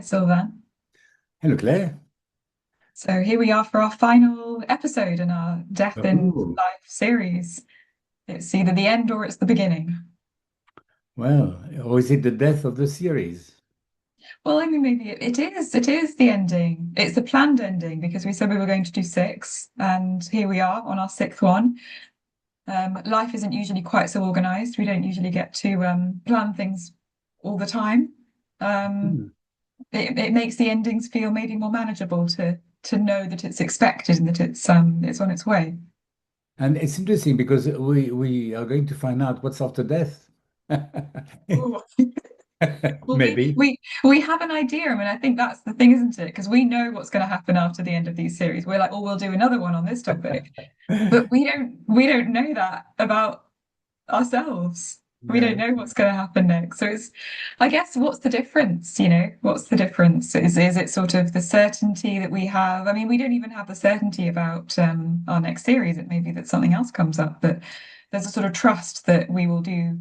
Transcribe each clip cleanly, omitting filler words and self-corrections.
Sylvain. Hello, Claire. So here we are for our final episode in our Death in Oh, Life series. It's either the end or it's the beginning. well, or is it the death of the series? Well, I mean, maybe it is the ending. It's the planned ending because we said we were going to do six, and here we are on our sixth one. Life isn't usually quite so organized. We don't usually get to plan things all the time. Um, Hmm. it makes the endings feel maybe more manageable to know that it's expected and that it's on its way. And it's interesting because we are going to find out what's after death. Ooh. Well, we Maybe. we we have an idea. I mean, I think that's the thing, isn't it? Because we know what's going to happen after the end of these series. We're like, oh, we'll do another one on this topic, but we don't know that about ourselves. We don't No. know what's going to happen next. So it's, I guess, what's the difference? What's the difference? Is it sort of the certainty that we have? I mean, we don't even have the certainty about our next series. It may be that something else comes up, but there's a sort of trust that we will do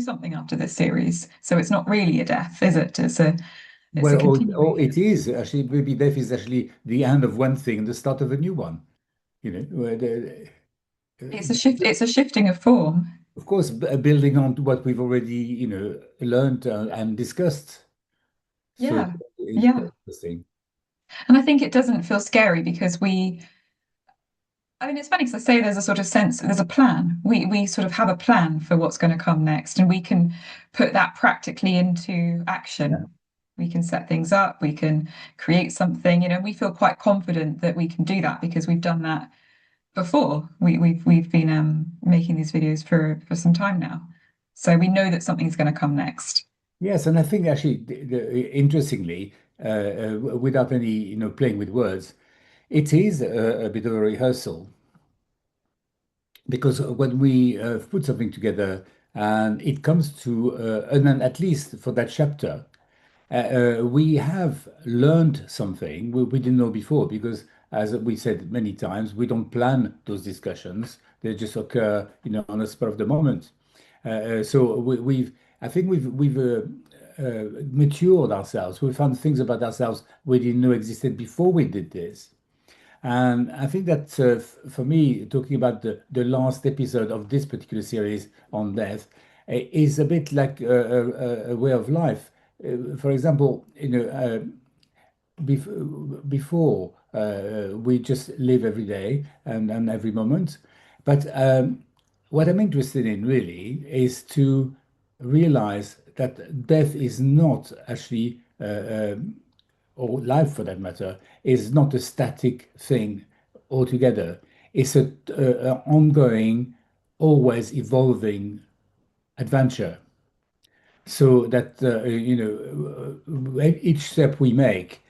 something after this series. So it's not really a death, is it? It's a Well, it continuation. is actually, maybe death is actually the end of one thing and the start of a new one. It's a shift. It's a shifting of form. Of course, building on to what we've already, learned and discussed. So Yeah, it's quite yeah. interesting. And I think it doesn't feel scary because I mean, it's funny because I say there's a sort of sense, there's a plan. We sort of have a plan for what's going to come next, and we can put that practically into Yeah. action. We can set things up, we can create something, we feel quite confident that we can do that because we've done that before. We've been making these videos for some time now. So we know that something's going to come next. Yes, and I think actually, interestingly, without any, playing with words, it is a bit of a rehearsal because when we put something together and it comes to, and then at least for that chapter, we have learned something we didn't know before because, as we said many times, we don't plan those discussions; they just occur, on the spur of the moment. So I think matured ourselves. We found things about ourselves we didn't know existed before we did this. And I think that for me, talking about the last episode of this particular series on death is a bit like a way of life. For example, before we just live every day and every moment. But what I'm interested in really is to realize that death is not actually, or life for that matter, is not a static thing altogether. It's a ongoing, always evolving adventure. So that each step we make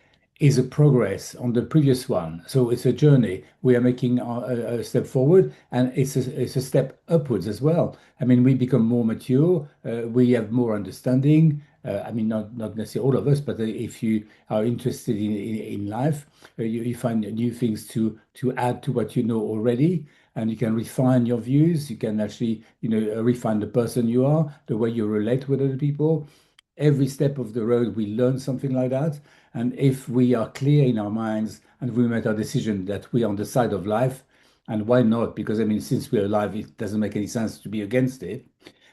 is a progress on the previous one. So it's a journey. We are making a step forward, and it's a step upwards as well. I mean, we become more mature. We have more understanding. I mean, not necessarily all of us, but if you are interested in life, you find new things to add to what you know already, and you can refine your views. You can actually, refine the person you are, the way you relate with other people. Every step of the road, we learn something like that. And if we are clear in our minds and we make our decision that we are on the side of life, and why not? Because I mean, since we're alive, it doesn't make any sense to be against it.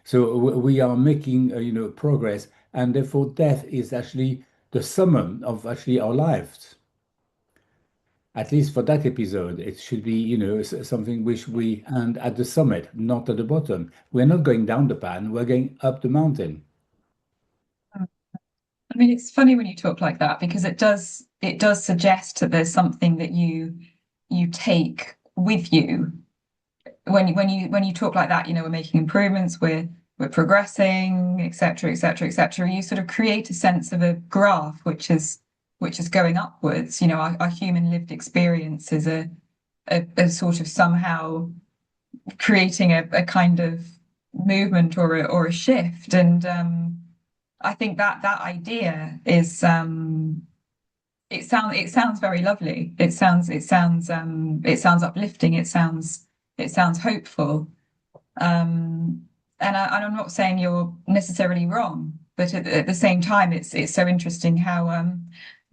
So we are making, progress, and therefore death is actually the summon of actually our lives. At least for that episode, it should be, something which we end at the summit, not at the bottom. We're not going down the pan, we're going up the mountain. I mean, it's funny when you talk like that because it does suggest that there's something that you take with you when you talk like that. We're making improvements, we're progressing, etc., etc., etc. You sort of create a sense of a graph which is going upwards. Our human lived experience is a sort of somehow creating a kind of movement or a shift. And I think that idea is it sounds very lovely. It sounds uplifting. It sounds hopeful. And I'm not saying you're necessarily wrong. But at the same time, it's so interesting how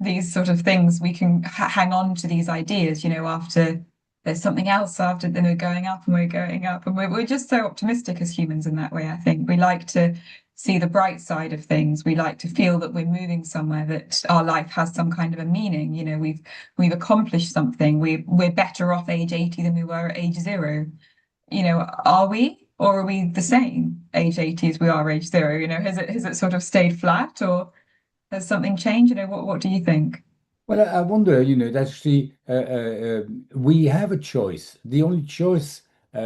these sort of things we can hang on to these ideas, after there's something else after, then we're going up and we're going up, and we're just so optimistic as humans in that way. I think we like to see the bright side of things. We like to feel that we're moving somewhere, that our life has some kind of a meaning. We've accomplished something. We're better off age 80 than we were at age 0. Are we, or are we the same age 80 as we are age 0? Has it sort of stayed flat, or has something changed? What do you think? Well, I wonder, that actually we have a choice. The only choice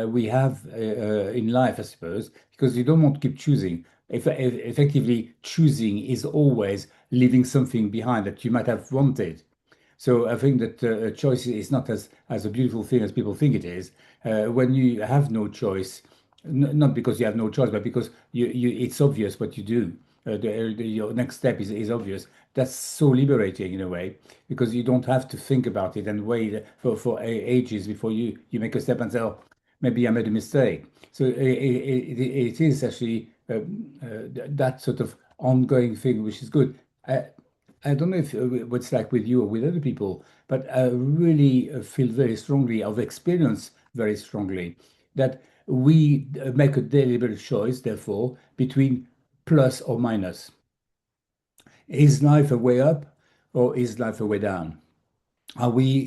we have in life, I suppose, because you don't want to keep choosing. If effectively, choosing is always leaving something behind that you might have wanted. So I think that choice is not as a beautiful thing as people think it is. When you have no choice, not because you have no choice, but because it's obvious what you do. Your next step is obvious. That's so liberating in a way because you don't have to think about it and wait for ages before you make a step and say, oh, maybe I made a mistake. So it is actually that sort of ongoing thing, which is good. I don't know if what's like with you or with other people, but I really feel very strongly, I've experienced very strongly that we make a deliberate choice, therefore, between plus or minus. Is life a way up or is life a way down? Are we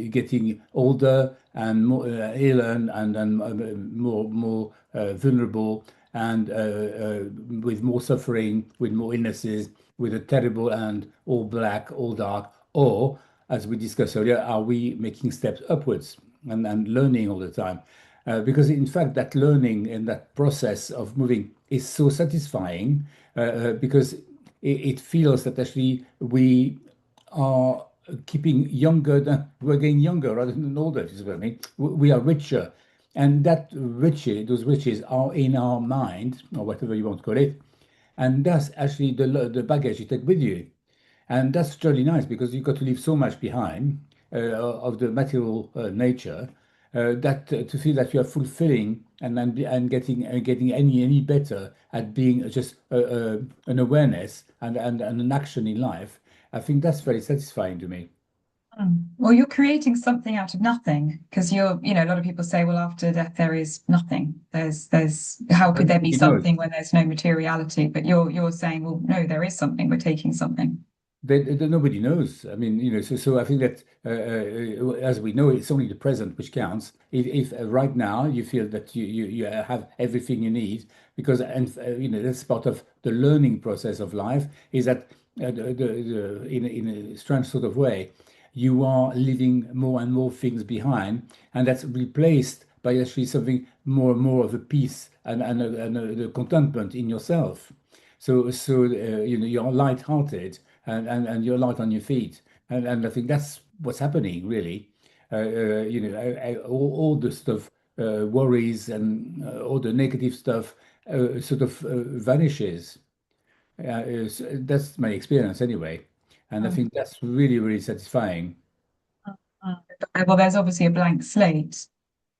getting older and more ill and more vulnerable and with more suffering, with more illnesses, with a terrible and all black, all dark? Or, as we discussed earlier, are we making steps upwards and learning all the time? Because in fact, that learning and that process of moving is so satisfying because it feels that actually we are keeping younger than we're getting younger rather than older. Is what I mean. We are richer, and those riches are in our mind or whatever you want to call it, and that's actually the baggage you take with you. And that's really nice because you've got to leave so much behind of the material nature that to feel that you are fulfilling and getting any better at being just an awareness and an action in life. I think that's very satisfying to me. Well, you're creating something out of nothing because a lot of people say, well, after death there is nothing. How But could there be nobody knows. something when there's no materiality? But you're saying, well, no, there is something. We're taking something. Nobody knows. I mean, so I think that as we know, it's only the present which counts. If right now you feel that you have everything you need, because that's part of the learning process of life, is that in a strange sort of way, you are leaving more and more things behind, and that's replaced by actually something more and more of a peace and the contentment in yourself. So you're light-hearted and you're light on your feet, and I think that's what's happening really. All the stuff, worries and all the negative stuff, sort of vanishes. That's my experience anyway, and I Mm. think that's really satisfying. Well, there's obviously a blank slate.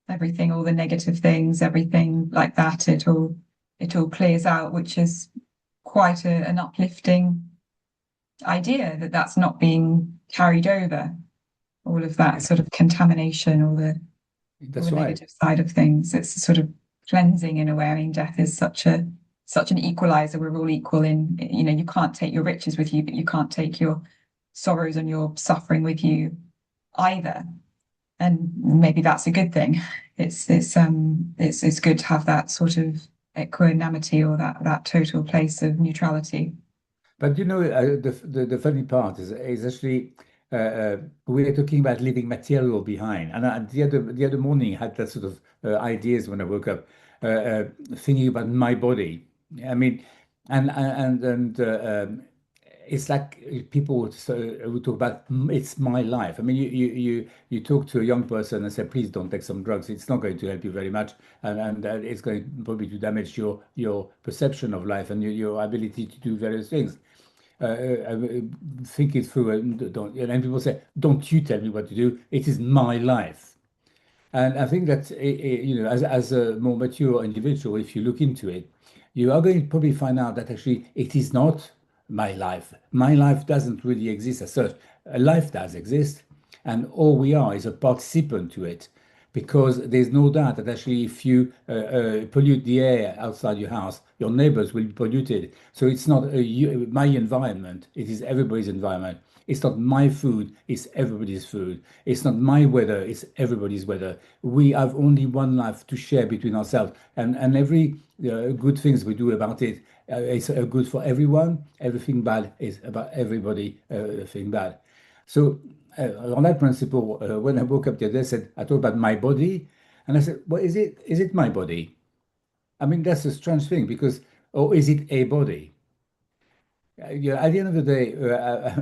Everything, all the negative things, everything like that, it all clears out, which is quite an uplifting idea that that's not being carried over. All of that sort of contamination, all the That's right. negative side of things. It's a sort of cleansing in a way. I mean, death is such an equalizer. We're all equal you can't take your riches with you, but you can't take your sorrows and your suffering with you either. And maybe that's a good thing. It's good to have that sort of equanimity or that total place of neutrality. But the funny part is actually we are talking about leaving material behind, and the other morning I had that sort of ideas when I woke up, thinking about my body. I mean, and it's like people would talk about it's my life. I mean, you talk to a young person and say, please don't take some drugs. It's not going to help you very much, and it's going probably to damage your perception of life and your ability to do various things. Think it through and don't. And people say, "Don't you tell me what to do? It is my life." And I think that as a more mature individual, if you look into it, you are going to probably find out that actually it is not my life. My life doesn't really exist as such. A life does exist, and all we are is a participant to it. Because there's no doubt that actually, if you pollute the air outside your house, your neighbors will be polluted. So it's not my environment, it is everybody's environment. It's not my food, it's everybody's food. It's not my weather, it's everybody's weather. We have only one life to share between ourselves, and every good things we do about it is good for everyone. Everything bad is about everybody thing bad. So on that principle, when I woke up the other day, I thought about my body, and I said, well, is it my body? I mean, that's a strange thing because, or is it a body? Yeah, at the end of the day,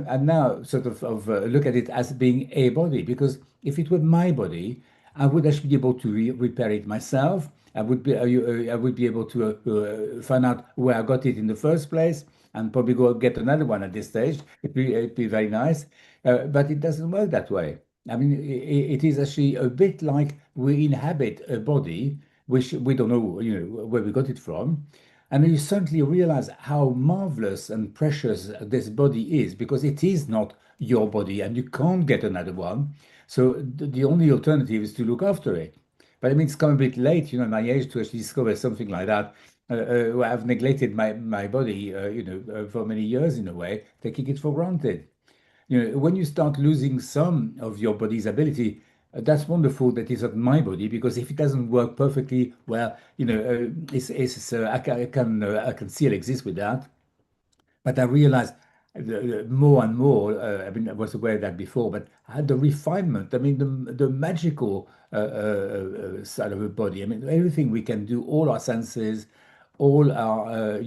I now sort of look at it as being a body because if it were my body, I would actually be able to repair it myself. I would be able to find out where I got it in the first place and probably go get another one at this stage. It'd be very nice, but it doesn't work that way. I mean, it is actually a bit like we inhabit a body which we don't know, where we got it from. And you suddenly realize how marvelous and precious this body is because it is not your body and you can't get another one. So the only alternative is to look after it. But I mean, it's come a bit late, at my age to actually discover something like that. I've neglected my body, for many years in a way, taking it for granted. When you start losing some of your body's ability, that's wonderful that it's not my body because if it doesn't work perfectly well, I can still exist with that. But I realized more and more. I mean, I was aware of that before, but I had the refinement. I mean, the magical side of the body. I mean, everything we can do, all our senses, all our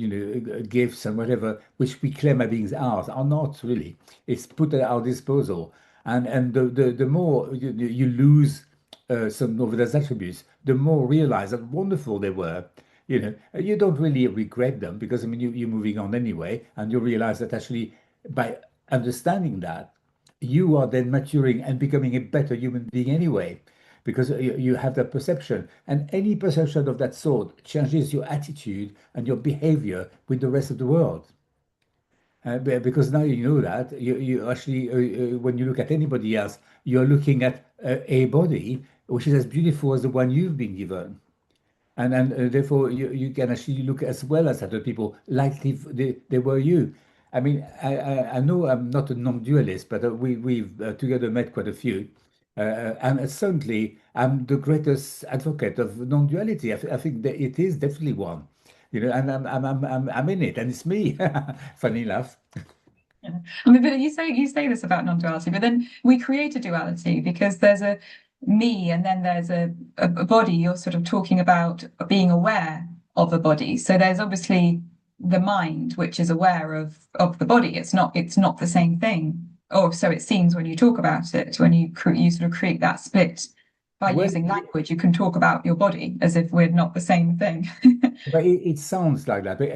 gifts and whatever, which we claim are being ours, are not really. It's put at our disposal, and the more you lose some of those attributes, the more realize how wonderful they were. You don't really regret them because I mean you're moving on anyway, and you realize that actually by understanding that you are then maturing and becoming a better human being anyway, because you have that perception, and any perception of that sort changes your attitude and your behavior with the rest of the world. Because now you know that you actually when you look at anybody else, you're looking at a body which is as beautiful as the one you've been given. And therefore you can actually look as well as other people like if they were you. I mean, I know I'm not a non-dualist, but we've together met quite a few. And certainly I'm the greatest advocate of non-duality. I think that it is definitely one, and I'm in it, and it's me. Funny enough. Yeah. I mean, but you say this about non-duality, but then we create a duality because there's a me and then there's a body. You're sort of talking about being aware of a body. So there's obviously the mind, which is aware of the body. It's not the same thing. Or so it seems when you talk about it, when you sort of create that split by Well, using language, you can talk about your body as if we're not the same thing. but it sounds like that. But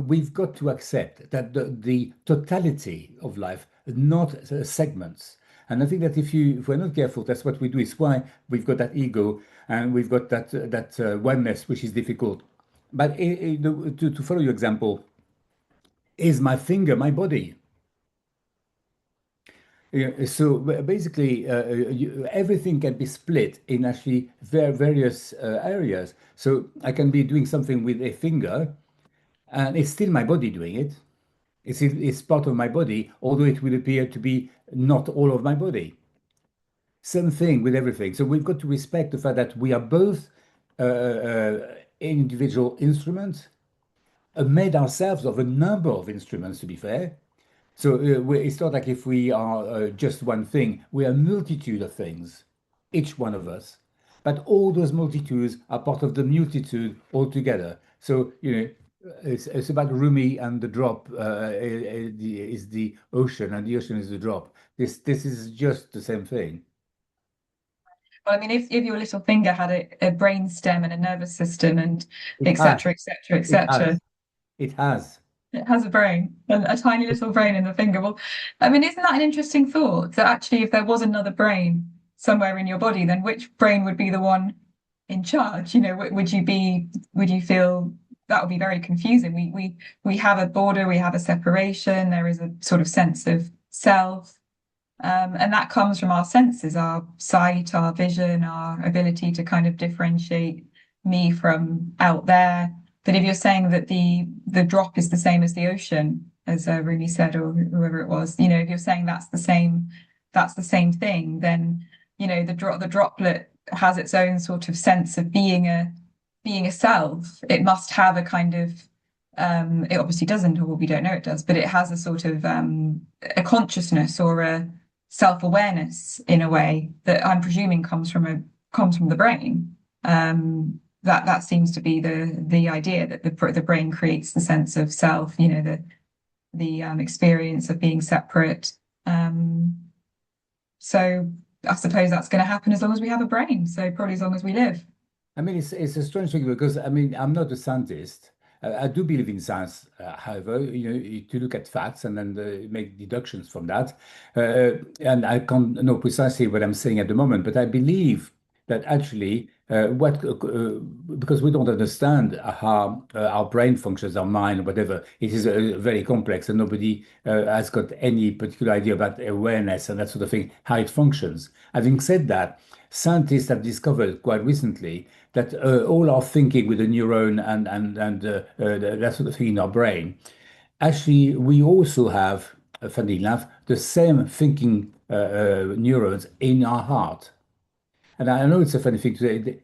we've got to accept that the totality of life, not segments. And I think that if we're not careful, that's what we do. It's why we've got that ego and we've got that oneness, which is difficult. But to follow your example, is my finger my body? Yeah, so basically, everything can be split in actually various areas. So I can be doing something with a finger, and it's still my body doing it. It's part of my body, although it will appear to be not all of my body. Same thing with everything. So we've got to respect the fact that we are both individual instruments, made ourselves of a number of instruments, to be fair. So it's not like if we are just one thing, we are a multitude of things, each one of us. But all those multitudes are part of the multitude altogether. So, it's about Rumi and the drop is the ocean and the ocean is the drop. This is just the same thing. Well, I mean, if your little finger had a brain stem and a nervous system and It et has, cetera, et cetera, et it cetera, has, it has. it has a brain, a tiny little brain in the finger. Well, I mean, isn't that an interesting thought that actually, if there was another brain somewhere in your body, then which brain would be the one in charge? Would you feel that would be very confusing. We have a border, we have a separation, there is a sort of sense of self. And that comes from our senses, our sight, our vision, our ability to kind of differentiate me from out there. But if you're saying that the drop is the same as the ocean, as Rumi said, or whoever it was, if you're saying that's the same thing, then the droplet has its own sort of sense of being a self. It must have a kind of it obviously doesn't, or we don't know it does, but it has a sort of a consciousness or a self-awareness in a way that I'm presuming comes from the brain. That seems to be the idea that the brain creates the sense of self, the experience of being separate. So I suppose that's going to happen as long as we have a brain. So probably as long as we live. I mean, it's a strange thing because I mean, I'm not a scientist. I do believe in science, however, to look at facts and then make deductions from that. And I can't know precisely what I'm saying at the moment, but I believe that actually, because we don't understand how our brain functions, our mind, whatever, it is very complex, and nobody has got any particular idea about awareness and that sort of thing, how it functions. Having said that, scientists have discovered quite recently that all our thinking with the neuron and that sort of thing in our brain, actually, we also have, funny enough, the same thinking neurons in our heart. And I know it's a funny thing to say.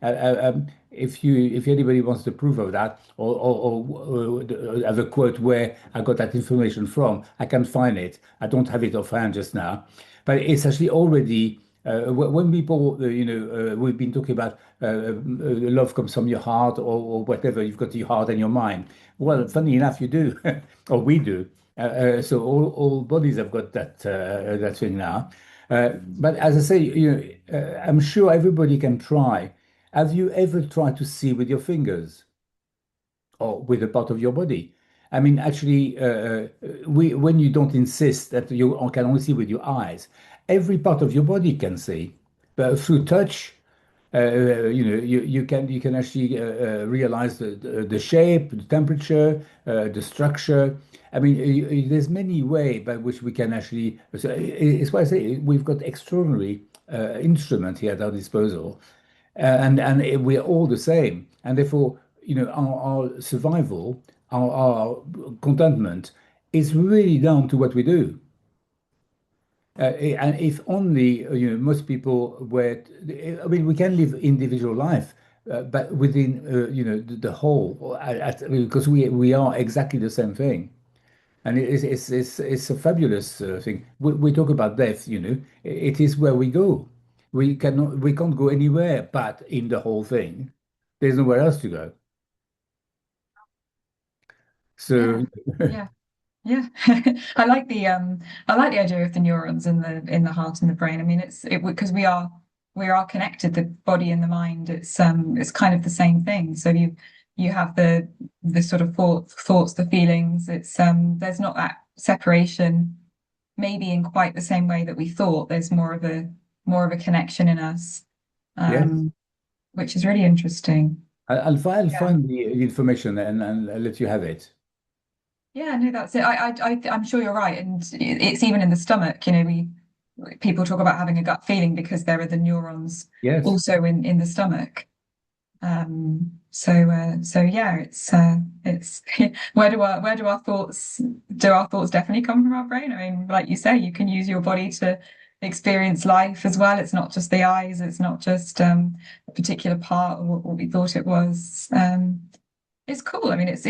If anybody wants the proof of that, or have a quote where I got that information from, I can find it. I don't have it offhand just now, but it's actually already when people, we've been talking about love comes from your heart or whatever. You've got your heart and your mind. Well, funny enough, you do, or we do. So all bodies have got that thing now. But as I say, I'm sure everybody can try. Have you ever tried to see with your fingers or with a part of your body? I mean, actually, when you don't insist that you can only see with your eyes, every part of your body can see. But through touch, you can actually realize the shape, the temperature, the structure. I mean, there's many ways by which we can actually. So it's why I say we've got extraordinary instrument here at our disposal, and we're all the same, and therefore, our survival, our contentment is really down to what we do. And if only, most people were, I mean, we can live individual life, but within, the whole, because we are exactly the same thing. And it's a fabulous thing. We talk about death, it is where we go. We can't go anywhere but in the whole thing. There's nowhere else to go. Yeah, So, yeah. Yeah, I like the idea of the neurons in the heart and the brain. I mean, it because we are connected, the body and the mind. It's kind of the same thing. So you have the sort of thoughts, the feelings. It's there's not that separation, maybe in quite the same way that we thought. There's more of a connection in us, yes, um, which is really interesting. I'll Yeah. find the information and I'll let you have it. Yeah, no, that's it. I'm sure you're right, and it's even in the stomach. We people talk about having a gut feeling because there are the neurons Yes. also in the stomach. So yeah, it's where do our thoughts definitely come from our brain? I mean, like you say, you can use your body to experience life as well. It's not just the eyes. It's not just a particular part of what we thought it was. It's cool. I mean, it's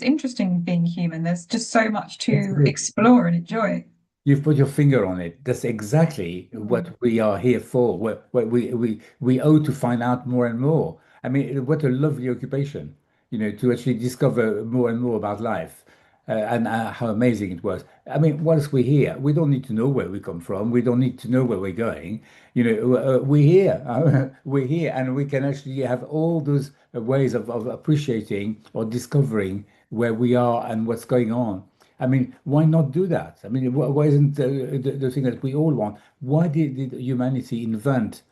interesting being human. There's just so much That's to it. explore and enjoy. You've put your finger on it. That's exactly Mm. what we are here for. What we owe to find out more and more. I mean, what a lovely occupation, to actually discover more and more about life, and how amazing it was. I mean, once we're here, we don't need to know where we come from. We don't need to know where we're going. We're here. We're here, and we can actually have all those ways of appreciating or discovering where we are and what's going on. I mean, why not do that? I mean, why isn't the thing that we all want? Why did humanity invent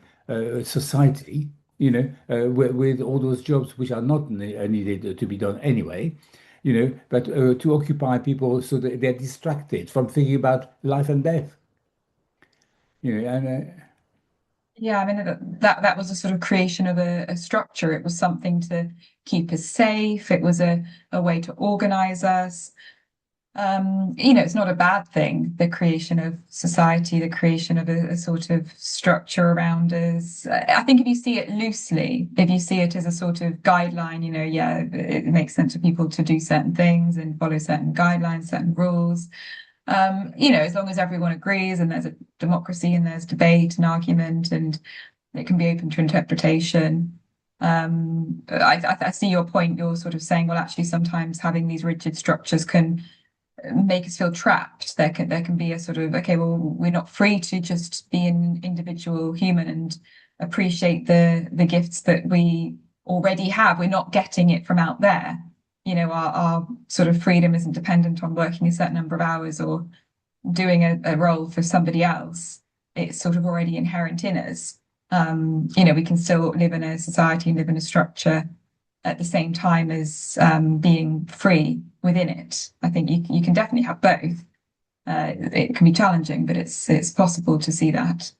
society? with all those jobs which are not needed to be done anyway, but to occupy people so that they're distracted from thinking about life and death, and Yeah, I mean that was a sort of creation of a structure. It was something to keep us safe. It was a way to organize us. It's not a bad thing, the creation of society, the creation of a sort of structure around us. I think if you see it loosely, if you see it as a sort of guideline, yeah, it makes sense for people to do certain things and follow certain guidelines, certain rules. As long as everyone agrees and there's a democracy and there's debate and argument and it can be open to interpretation. I see your point. You're sort of saying, well, actually, sometimes having these rigid structures can make us feel trapped. There can be a sort of, okay, well, we're not free to just be an individual human and appreciate the gifts that we already have. We're not getting it from out there. Our sort of freedom isn't dependent on working a certain number of hours or doing a role for somebody else. It's sort of already inherent in us. We can still live in a society and live in a structure at the same time as being free within it. I think you can definitely have both. It can be challenging, but it's possible to see that.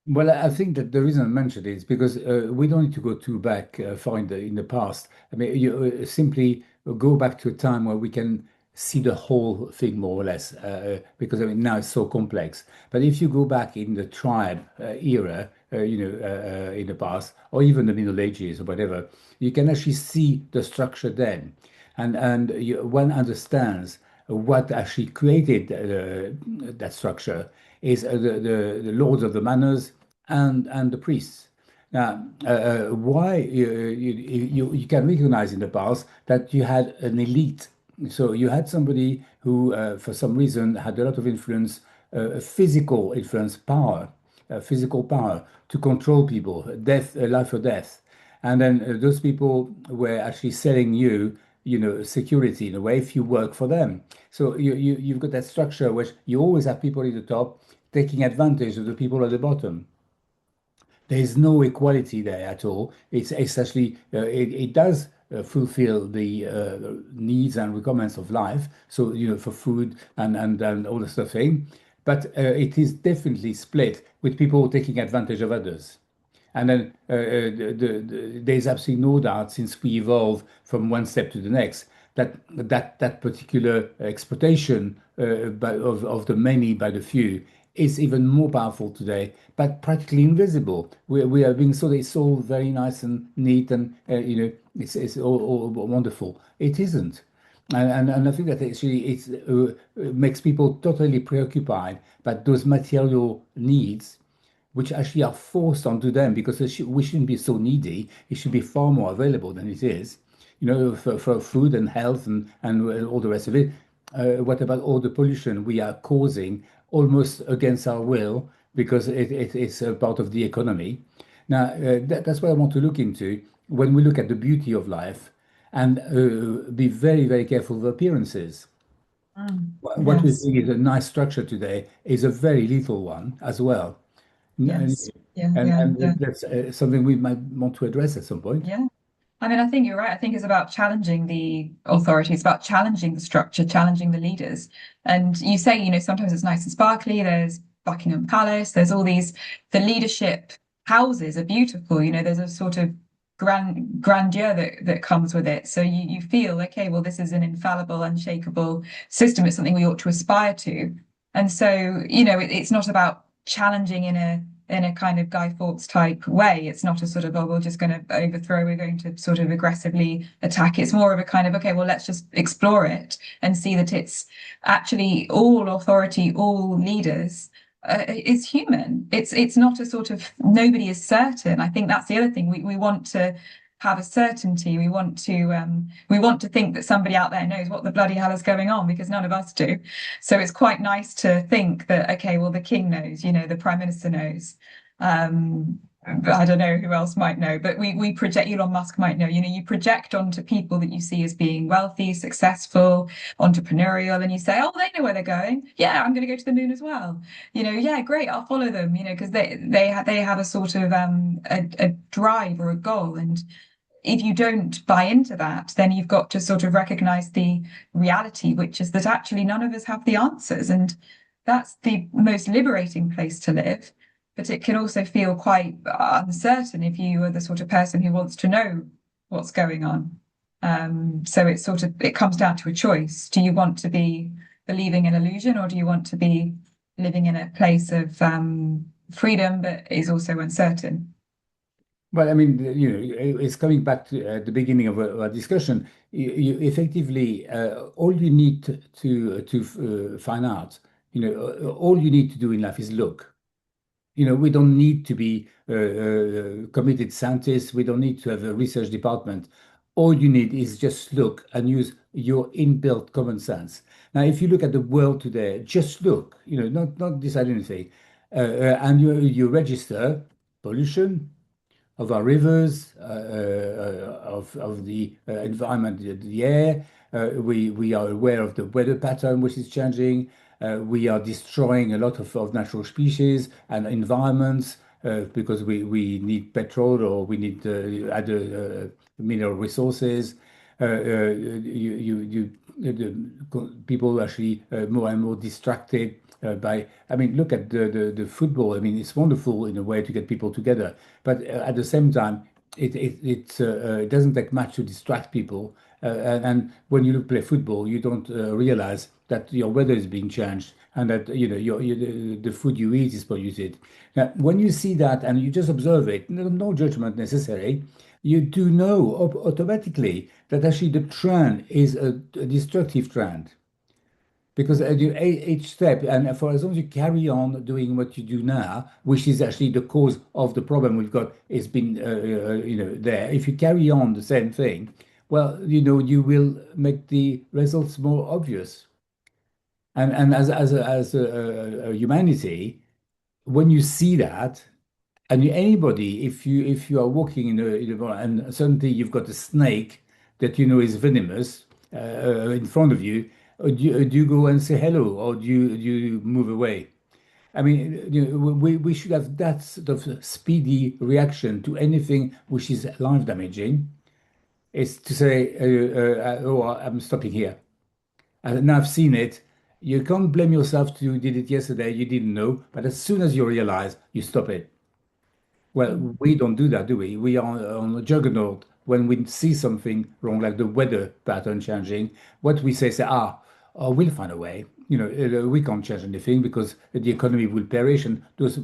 Well, I think that the reason I mentioned it is because we don't need to go too back far in the past. I mean, you simply go back to a time where we can see the whole thing more or less, because I mean now it's so complex. But if you go back in the tribe era, in the past, or even the Middle Ages or whatever, you can actually see the structure then, and one understands what actually created that structure is the lords of the manors and the priests. Now, why you can recognize in the past that you had an elite. So you had somebody who, for some reason, had a lot of influence, physical influence, physical power to control people, death, life or death. And then those people were actually selling you, security in a way if you work for them. So you've got that structure which you always have people at the top taking advantage of the people at the bottom. There is no equality there at all. It's actually it does fulfill the needs and requirements of life. So for food and all the stuff thing, but it is definitely split with people taking advantage of others. And then there's absolutely no doubt, since we evolve from one step to the next, that particular exploitation of the many by the few is even more powerful today, but practically invisible. We are being so it's all very nice and neat and it's all wonderful. It isn't. And I think that actually it makes people totally preoccupied by those material needs which actually are forced onto them because we shouldn't be so needy. It should be far more available than it is, for food and health and all the rest of it. What about all the pollution we are causing almost against our will because it's a part of the economy? Now, that's what I want to look into when we look at the beauty of life and be very, very careful of appearances. What we Yes, think is a nice structure today is a very little one as well. And, yes, yeah, and that's something we might want to address at some point. yeah. I mean, I think you're right. I think it's about challenging the authority. It's about challenging the structure, challenging the leaders. And you say, sometimes it's nice and sparkly. There's Buckingham Palace. There's all these, the leadership houses are beautiful. There's a sort of grandeur that comes with it. So you feel, okay, well, this is an infallible, unshakable system. It's something we ought to aspire to. And so, it's not about challenging in a kind of Guy Fawkes type way. It's not a sort of, oh, we're just going to overthrow, we're going to sort of aggressively attack. It's more of a kind of, okay, well, let's just explore it and see that it's actually all authority, all leaders is human. It's not a sort of nobody is certain. I think that's the other thing. We want to have a certainty. We want to think that somebody out there knows what the bloody hell is going on because none of us do. So it's quite nice to think that, okay, well, the king knows, the prime minister knows. I don't know who else might know, but we project, Elon Musk might know, you project onto people that you see as being wealthy, successful, entrepreneurial, and you say, oh, they know where they're going. Yeah, I'm going to go to the moon as well. Yeah, great, I'll follow them, because they have a sort of a drive or a goal. And if you don't buy into that, then you've got to sort of recognize the reality, which is that actually none of us have the answers. And that's the most liberating place to live. But it can also feel quite uncertain if you are the sort of person who wants to know what's going on. So it comes down to a choice. Do you want to be believing in illusion, or do you want to be living in a place of freedom but is also uncertain? Well, I mean, it's coming back to the beginning of our discussion. You effectively, all you need to find out, all you need to do in life is look. We don't need to be committed scientists. We don't need to have a research department. All you need is just look and use your inbuilt common sense. Now, if you look at the world today, just look, not decide anything, and you register pollution of our rivers, of the environment, the air. We are aware of the weather pattern which is changing. We are destroying a lot of natural species and environments because we need petrol or we need other mineral resources. People actually more and more distracted by. I mean, look at the football. I mean, it's wonderful in a way to get people together, but at the same time, it doesn't take much to distract people. And when you play football, you don't realize that your weather is being changed and that the food you eat is polluted. Now, when you see that and you just observe it, no judgment necessary, you do know automatically that actually the trend is a destructive trend. Because each step, and for as long as you carry on doing what you do now, which is actually the cause of the problem we've got, it's been there. If you carry on the same thing, well, you will make the results more obvious. And as a humanity, when you see that, and anybody, if you are walking and suddenly you've got a snake that you know is venomous in front of you, do you go and say hello, or do you move away? I mean, we should have that sort of speedy reaction to anything which is life damaging. Is to say, oh, I'm stopping here. And now I've seen it. You can't blame yourself to you did it yesterday, you didn't know, but as soon as you realize, you stop it. Well, we don't do that, do we? We are on a juggernaut when we see something wrong, like the weather pattern changing. What we say, oh, we'll find a way. We can't change anything because the economy will perish, and those,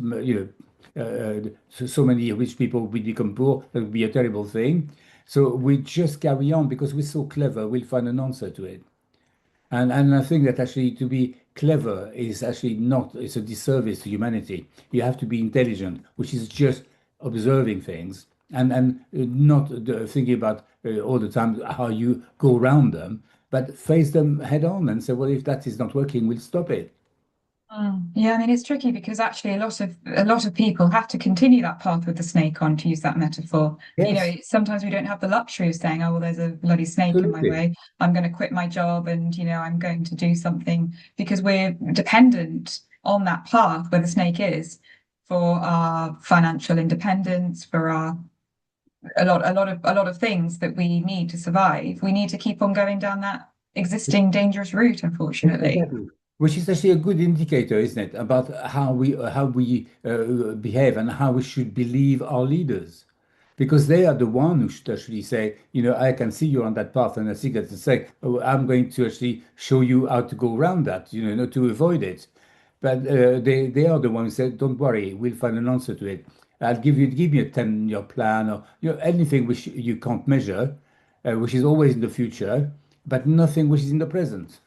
so many rich people will become poor. That would be a terrible thing. So we just carry on because we're so clever. We'll find an answer to it. And I think that actually to be clever is actually not, it's a disservice to humanity. You have to be intelligent, which is just observing things and not thinking about all the time how you go around them, but face them head on and say, well, if that is not working, we'll stop it. Yeah, I mean it's tricky because actually a lot of people have to continue that path with the snake on, to use that metaphor. Yes, Sometimes we don't have the luxury of saying, "Oh, well, there's a bloody snake in my absolutely. way. I'm going to quit my job and I'm going to do something," because we're dependent on that path where the snake is for our financial independence, for our a lot of things that we need to survive. We need to keep on going down that existing dangerous route, unfortunately. Exactly. Which is actually a good indicator, isn't it, about how we behave and how we should believe our leaders, because they are the one who should actually say, I can see you're on that path, and I see that to say, oh, I'm going to actually show you how to go around that, not to avoid it. But they are the ones who say, don't worry, we'll find an answer to it. I'll give me a 10-year plan or anything which you can't measure, which is always in the future, but nothing which is in the present.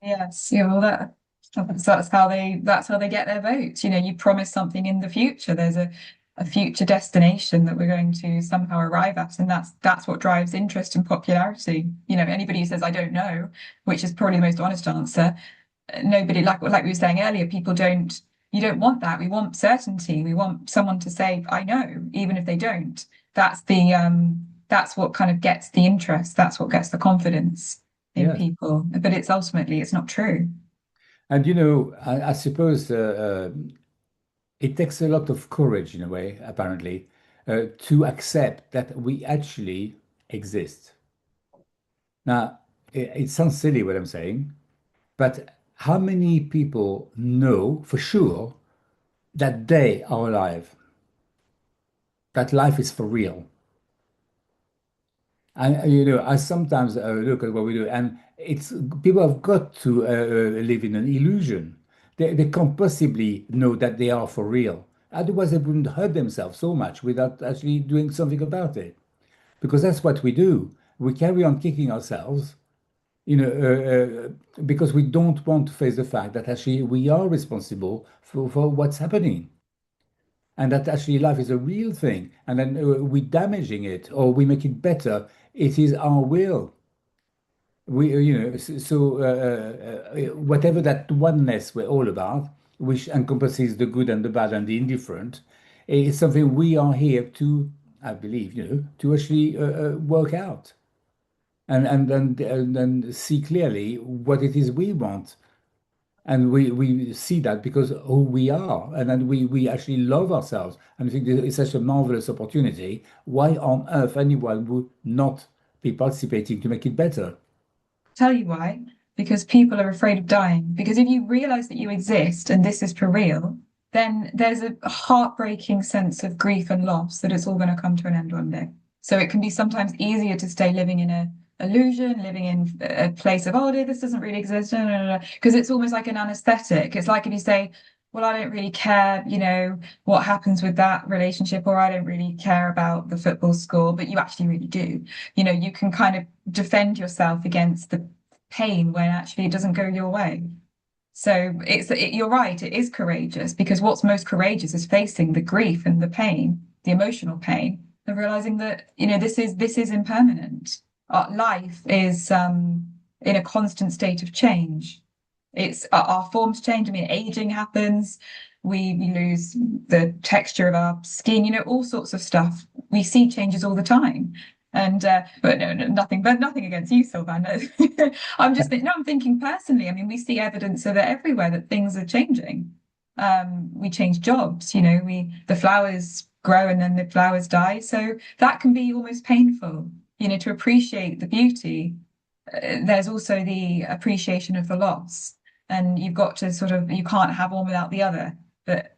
Yes, yeah, well that's how they get their votes. You promise something in the future. There's a future destination that we're going to somehow arrive at, and that's what drives interest and popularity. Anybody who says I don't know, which is probably the most honest answer, nobody like we were saying earlier, people don't. you don't want that. We want certainty. We want someone to say, I know, even if they don't. That's what kind of gets the interest. That's what gets the confidence in Yes. people. But it's ultimately it's not true. And I suppose it takes a lot of courage in a way, apparently, to accept that we actually exist. Now, it sounds silly what I'm saying, but how many people know for sure that they are alive, that life is for real? And I sometimes look at what we do, and it's people have got to live in an illusion. They can't possibly know that they are for real. Otherwise, they wouldn't hurt themselves so much without actually doing something about it. Because that's what we do. We carry on kicking ourselves, because we don't want to face the fact that actually we are responsible for what's happening, and that actually life is a real thing, and then we damaging it or we make it better. It is our will. Whatever that oneness we're all about, which encompasses the good and the bad and the indifferent, is something we are here to, I believe, to actually work out and see clearly what it is we want. And we see that because who we are, and then we actually love ourselves. And I think it's such a marvelous opportunity. Why on earth anyone would not be participating to make it better? Tell you why. Because people are afraid of dying. Because if you realize that you exist and this is for real, then there's a heartbreaking sense of grief and loss that it's all going to come to an end one day. So it can be sometimes easier to stay living in a illusion, living in a place of, oh, this doesn't really exist, because it's almost like an anesthetic. It's like if you say, well, I don't really care, what happens with that relationship, or I don't really care about the football score, but you actually really do. You can kind of defend yourself against the pain when actually it doesn't go your way. So you're right, it is courageous because what's most courageous is facing the grief and the pain, the emotional pain, and realizing that, this is impermanent. Our life is in a constant state of change. It's our forms change. I mean, aging happens. We lose the texture of our skin, all sorts of stuff. We see changes all the time. And but no, nothing against you, Sylvain. No. I'm thinking personally. I mean, we see evidence of it everywhere that things are changing. We change jobs, the flowers grow and then the flowers die. So that can be almost painful, to appreciate the beauty. There's also the appreciation of the loss, and you've got to you can't have one without the other. But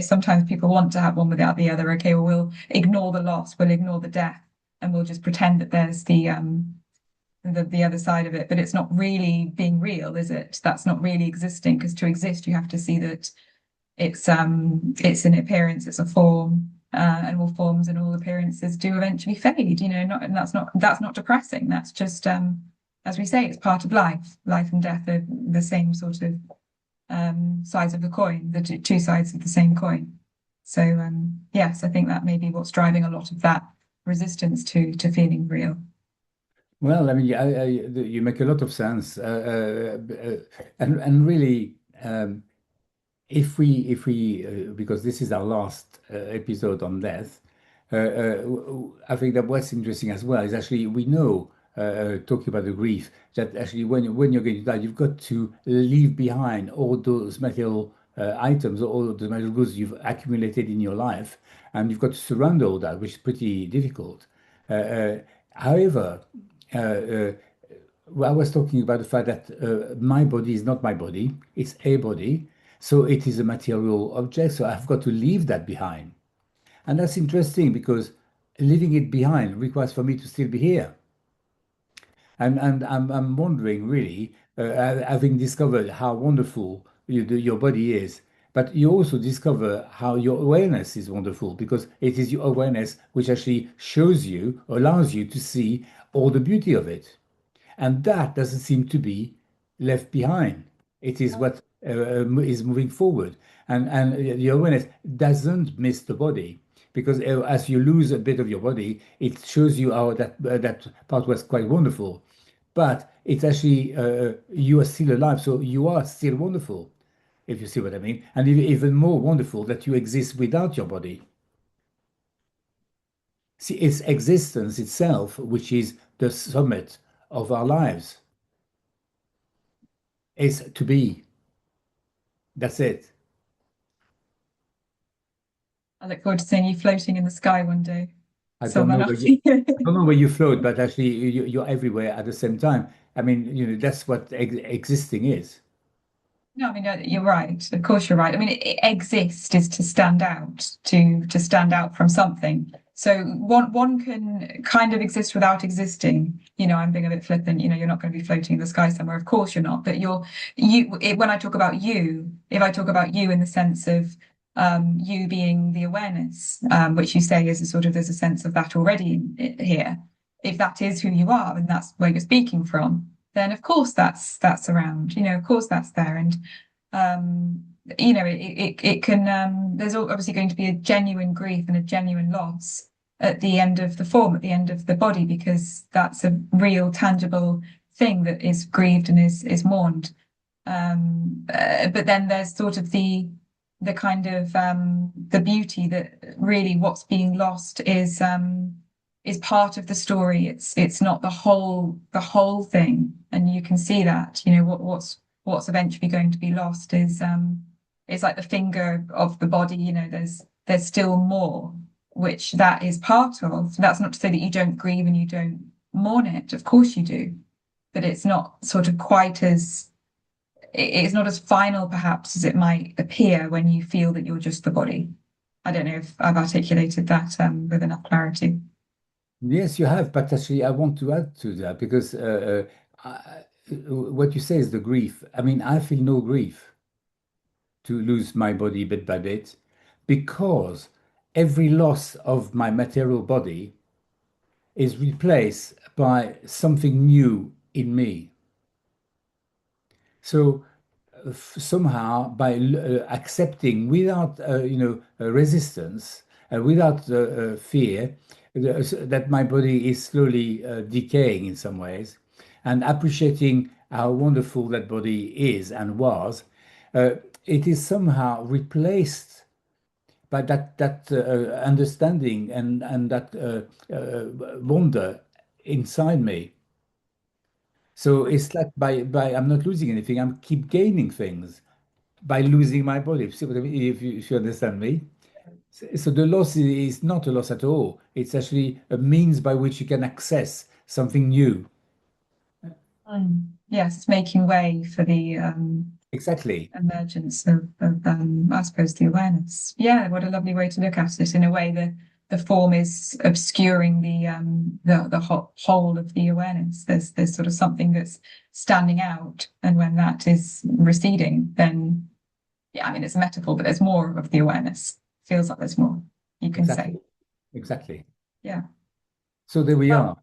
sometimes people want to have one without the other. Okay, well, we'll ignore the loss, we'll ignore the death, and we'll just pretend that there's the other side of it. But it's not really being real, is it? That's not really existing, because to exist, you have to see that it's an appearance, it's a form, and all forms and all appearances do eventually fade. And that's not depressing. That's just as we say, it's part of life. Life and death are the same sort of sides of the coin, the two sides of the same coin. So yes, I think that may be what's driving a lot of that resistance to feeling real. Well, I mean, you make a lot of sense, and really, if we because this is our last episode on death, I think that what's interesting as well is actually we know, talking about the grief, that actually when you're going to die, you've got to leave behind all those material items, all the material goods you've accumulated in your life, and you've got to surrender all that, which is pretty difficult. However, uh, uh, well, I was talking about the fact that my body is not my body, it's a body. So it is a material object. So I've got to leave that behind. And that's interesting because leaving it behind requires for me to still be here. And I'm wondering, really, having discovered how wonderful your body is, but you also discover how your awareness is wonderful because it is your awareness which actually shows you, allows you to see all the beauty of it. And that doesn't seem to be left behind. It is what is moving forward. And the awareness doesn't miss the body because as you lose a bit of your body, it shows you how that part was quite wonderful. But it's actually, you are still alive, so you are still wonderful. if you see what I mean. And even more wonderful that you exist without your body. See, it's existence itself, which is the summit of our lives, is to be. That's it. I look forward to seeing you floating in the sky one day. I don't Someone know where else. I don't know where you float, but actually you're everywhere at the same time. I mean, that's what existing is. No, I mean, you're right. Of course, you're right. I mean, exist is to stand out, to stand out from something. So one can kind of exist without existing. I'm being a bit flippant. You're not going to be floating in the sky somewhere. Of course, you're not. But when I talk about you, if I talk about you in the sense of you being the awareness, which you say is a sort of there's a sense of that already here. If that is who you are, and that's where you're speaking from, then of course that's around. Of course that's there, and um, it can. There's obviously going to be a genuine grief and a genuine loss at the end of the form, at the end of the body, because that's a real, tangible thing that is grieved and is mourned. But then there's sort of the kind of the beauty that really what's being lost is part of the story. It's not the whole thing, and you can see that. What's eventually going to be lost is it's like the finger of the body. There's still more, which that is part of. That's not to say that you don't grieve and you don't mourn it. Of course you do, but it's not sort of quite as it's not as final perhaps as it might appear when you feel that you're just the body. I don't know if I've articulated that with enough clarity. Yes, you have, but actually, I want to add to that because what you say is the grief. I mean, I feel no grief to lose my body bit by bit because every loss of my material body is replaced by something new in me. So somehow, by accepting without resistance, without fear, that my body is slowly decaying in some ways, and appreciating how wonderful that body is and was, uh, it is somehow replaced by that understanding and that wonder inside me. So it's like by I'm not losing anything, I'm keep gaining things by losing my body. See what I mean? If you understand me. So the loss is not a loss at all. It's actually a means by which you can access something new. Yes, it's making way for the Exactly. emergence of I suppose, the awareness. Yeah, what a lovely way to look at it. In a way, the form is obscuring the whole of the awareness. There's sort of something that's standing out, and when that is receding, then yeah, I mean it's a metaphor, but there's more of the awareness. Feels like there's more, you can say. Exactly. Exactly. Yeah. So there we Well, are.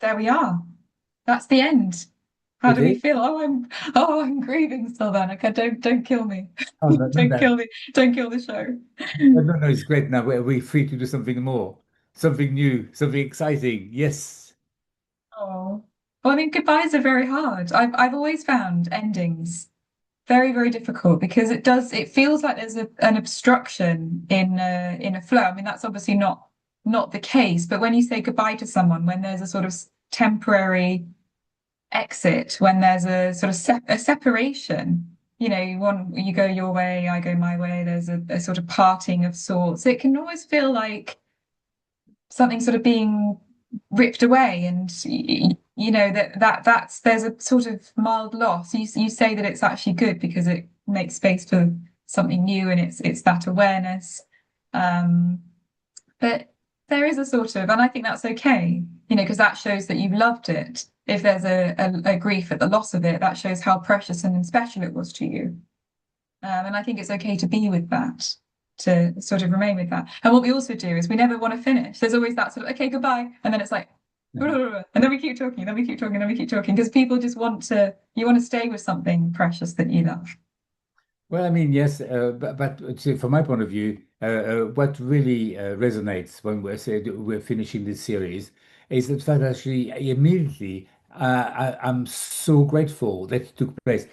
there we are. That's the end. How It do we is. feel? Oh, I'm grieving, Sylvain. Okay, don't kill me. Oh, no, no, Don't no, kill me. Don't kill the show. no, no, no, it's great now. We're free to do something more, something new, something exciting. Yes. Oh. Well, I mean, goodbyes are very hard. I've always found endings very, very difficult because it feels like there's an obstruction in a flow. I mean, that's obviously not the case, but when you say goodbye to someone, when there's a sort of temporary exit, when there's a sort of a separation, you go your way, I go my way, there's a sort of parting of sorts. It can always feel like something sort of being ripped away, and that's there's a sort of mild loss. You say that it's actually good because it makes space for something new, and it's that awareness. Um, but there is a sort of, and I think that's okay, because that shows that you've loved it. If there's a grief at the loss of it, that shows how precious and special it was to you. And I think it's okay to be with that, to sort of remain with that. And what we also do is we never want to finish. There's always that sort of, okay, goodbye. And then it's like, and then we keep talking, then we keep talking, then we keep talking, because people just you want to stay with something precious that you love. Well, I mean, yes, but from my point of view, what really resonates when we're finishing this series is the fact that actually immediately I'm so grateful that it took place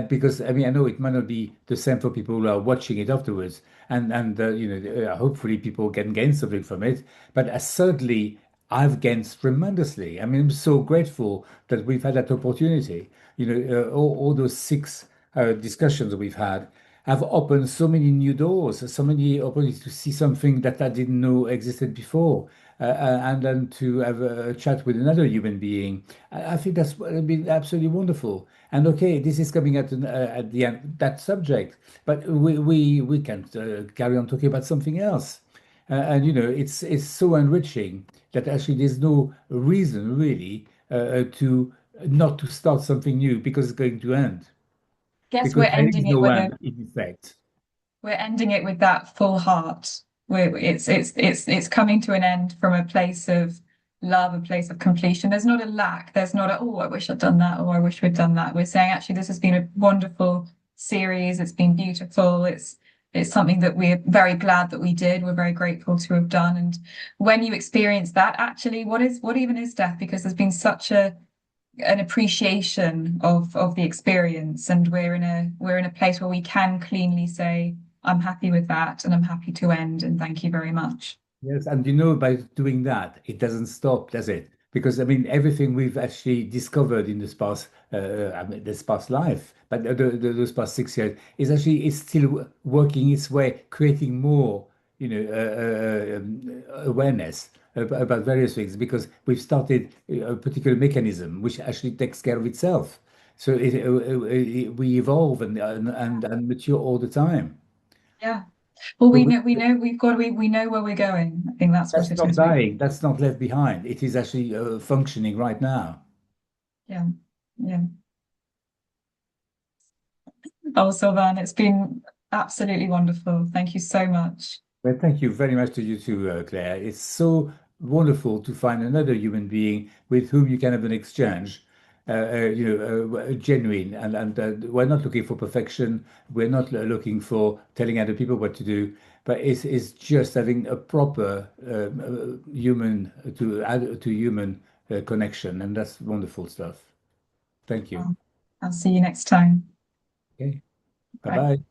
because I mean I know it might not be the same for people who are watching it afterwards, and hopefully people can gain something from it. But certainly I've gained tremendously. I mean I'm so grateful that we've had that opportunity. All those six discussions we've had have opened so many new doors, so many opportunities to see something that I didn't know existed before, and then to have a chat with another human being. I think that's been absolutely wonderful. And okay, this is coming at the end that subject, but we can't carry on talking about something else. And it's so enriching that actually there's no reason really to not to start something new because it's going to end. Guess Because we're there is ending it no with a end in effect. we're ending it with that full heart. It's coming to an end from a place of love, a place of completion. There's not a lack. There's not a, oh, I wish I'd done that, or I wish we'd done that. We're saying actually this has been a wonderful series. It's been beautiful. It's something that we're very glad that we did. We're very grateful to have done. And when you experience that, actually, what even is death? Because there's been such a an appreciation of the experience, and we're in a place where we can cleanly say I'm happy with that and I'm happy to end and thank you very much. Yes, and by doing that, it doesn't stop, does it? Because I mean, everything we've actually discovered in this past life, but those past 6 years, is still working its way, creating more, awareness about various things. Because we've started a particular mechanism which actually takes care of itself. So we evolve and mature all the time. Yeah, well, So we know we know where we're going. I think that's what that's it not is. dying. That's not left behind. It is actually functioning right now. Yeah, yeah. Oh, Sylvain, it's been absolutely wonderful. Thank you so much. Well, thank you very much to you too, Claire. It's so wonderful to find another human being with whom you can have an exchange, genuine. And we're not looking for perfection. We're not looking for telling other people what to do, but it's just having a proper human to add to human connection, and that's wonderful stuff. Thank you. Well, I'll see you next time. Okay. Bye Bye. bye.